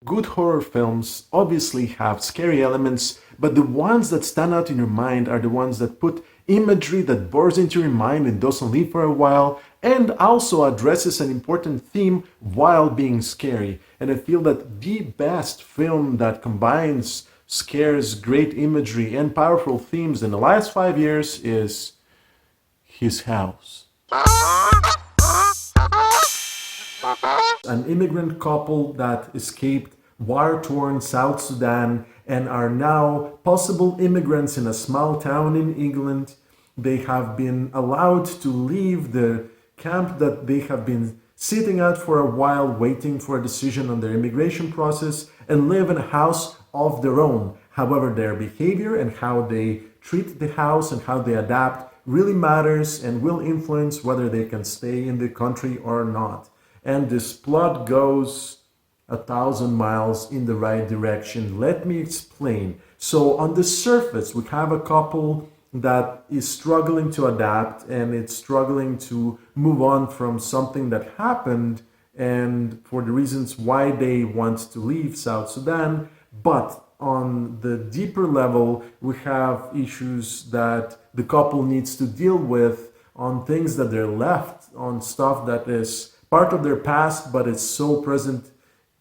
Good horror films obviously have scary elements, but the ones that stand out in your mind are the ones that put imagery that bores into your mind and doesn't leave for a while, and also addresses an important theme while being scary. And I feel that the best film that combines scares, great imagery, and powerful themes in the last 5 years is His House. An immigrant couple that escaped war-torn South Sudan and are now possible immigrants in a small town in England. They have been allowed to leave the camp that they have been sitting at for a while, waiting for a decision on their immigration process, and live in a house of their own. However, their behavior and how they treat the house and how they adapt really matters and will influence whether they can stay in the country or not. And this plot goes 1,000 miles in the right direction. Let me explain. So on the surface, we have a couple that is struggling to adapt and it's struggling to move on from something that happened and for the reasons why they want to leave South Sudan. But on the deeper level, we have issues that the couple needs to deal with on things that they're left, on stuff that is part of their past, but it's so present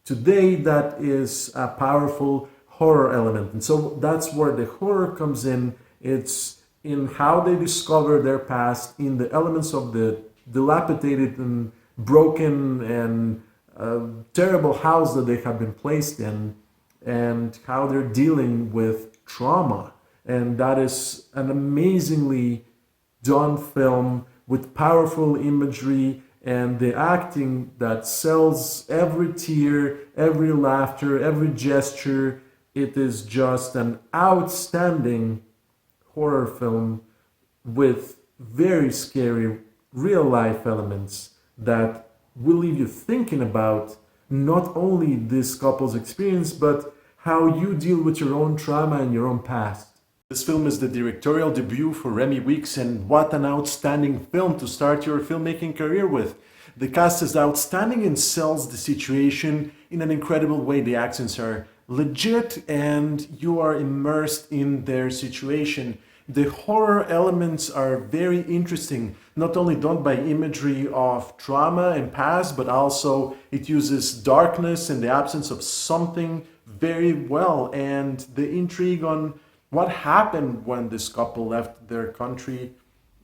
today that is a powerful horror element. And so that's where the horror comes in. It's in how they discover their past, in the elements of the dilapidated and broken and terrible house that they have been placed in, and how they're dealing with trauma. And that is an amazingly done film with powerful imagery and the acting that sells every tear, every laughter, every gesture. It is just an outstanding horror film with very scary real life elements that will leave you thinking about not only this couple's experience, but how you deal with your own trauma and your own past. This film is the directorial debut for Remy Weeks, and what an outstanding film to start your filmmaking career with. The cast is outstanding and sells the situation in an incredible way. The accents are legit and you are immersed in their situation. The horror elements are very interesting, not only done by imagery of trauma and past, but also it uses darkness and the absence of something very well. And the intrigue on what happened when this couple left their country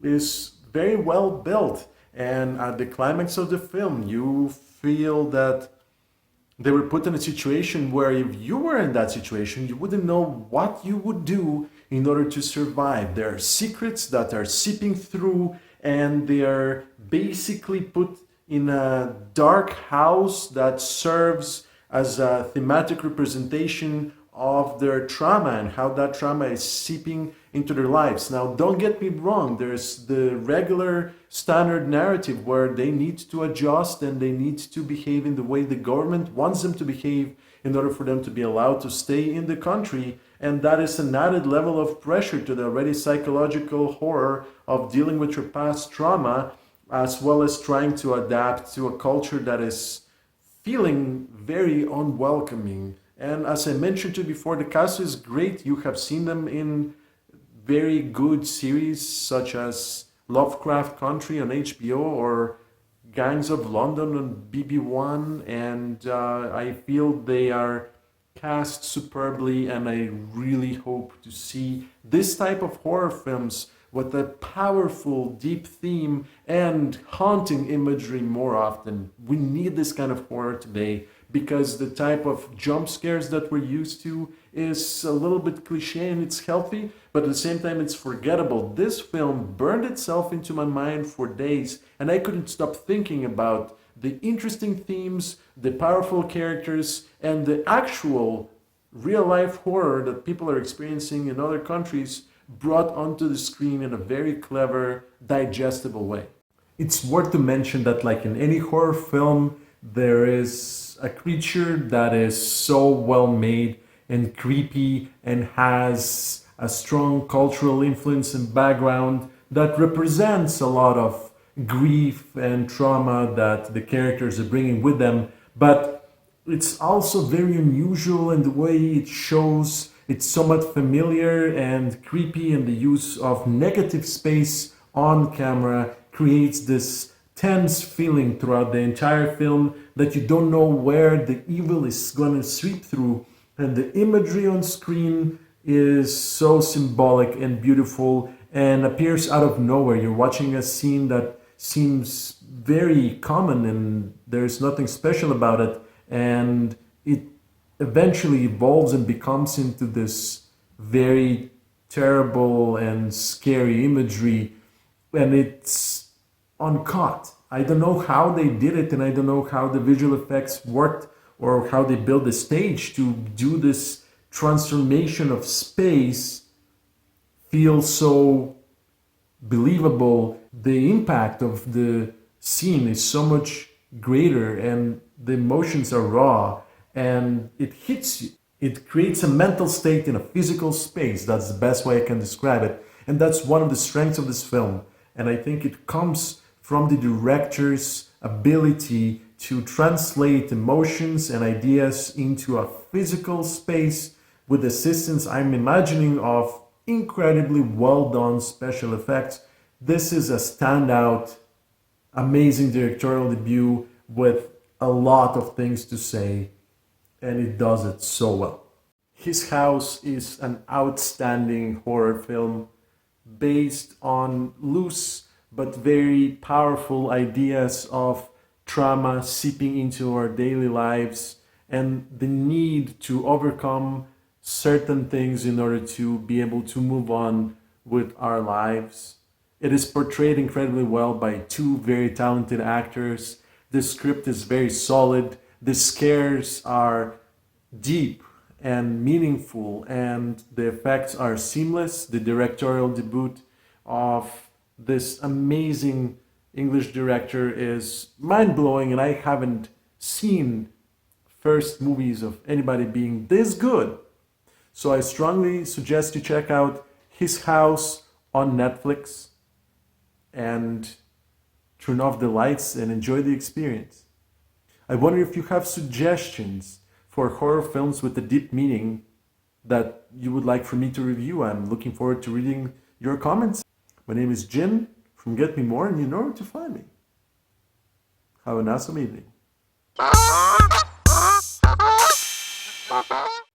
is very well built. And at the climax of the film, you feel that they were put in a situation where if you were in that situation, you wouldn't know what you would do in order to survive. There are secrets that are seeping through, and they are basically put in a dark house that serves as a thematic representation of their trauma and how that trauma is seeping into their lives. Now, don't get me wrong, there's the regular standard narrative where they need to adjust and they need to behave in the way the government wants them to behave in order for them to be allowed to stay in the country. And that is an added level of pressure to the already psychological horror of dealing with your past trauma, as well as trying to adapt to a culture that is feeling very unwelcoming. And as I mentioned to you before, the cast is great. You have seen them in very good series such as Lovecraft Country on HBO or Gangs of London on BB1. And I feel they are cast superbly, and I really hope to see this type of horror films with a powerful, deep theme and haunting imagery more often. We need this kind of horror today because the type of jump scares that we're used to is a little bit cliche and it's healthy, but at the same time it's forgettable. This film burned itself into my mind for days, and I couldn't stop thinking about the interesting themes, the powerful characters, and the actual real-life horror that people are experiencing in other countries brought onto the screen in a very clever, digestible way. It's worth to mention that, like in any horror film, there is a creature that is so well made and creepy and has a strong cultural influence and background that represents a lot of grief and trauma that the characters are bringing with them. But It's also very unusual in the way it shows. It's somewhat familiar and creepy, and the use of negative space on camera creates this tense feeling throughout the entire film that you don't know where the evil is going to sweep through. And the imagery on screen is so symbolic and beautiful and appears out of nowhere. You're watching a scene that seems very common and there's nothing special about it, and it eventually evolves and becomes into this very terrible and scary imagery, and it's uncut. I don't know how they did it, and I don't know how the visual effects worked or how they built the stage to do this transformation of space feel so believable. The impact of the scene is so much greater, and the emotions are raw, and it hits you. It creates a mental state in a physical space. That's the best way I can describe it. And that's one of the strengths of this film. And I think it comes from the director's ability to translate emotions and ideas into a physical space with assistance, I'm imagining, of incredibly well done special effects. This is a standout, amazing directorial debut with a lot of things to say, and it does it so well. His House is an outstanding horror film based on loose but very powerful ideas of trauma seeping into our daily lives and the need to overcome certain things in order to be able to move on with our lives. It is portrayed incredibly well by two very talented actors. The script is very solid. The scares are deep and meaningful, and the effects are seamless. The directorial debut of this amazing English director is mind-blowing, and I haven't seen first movies of anybody being this good. So I strongly suggest you check out His House on Netflix and turn off the lights and enjoy the experience. I wonder if you have suggestions for horror films with a deep meaning that you would like for me to review. I'm looking forward to reading your comments. My name is Jin from Get Me More, and you know where to find me. Have an awesome evening.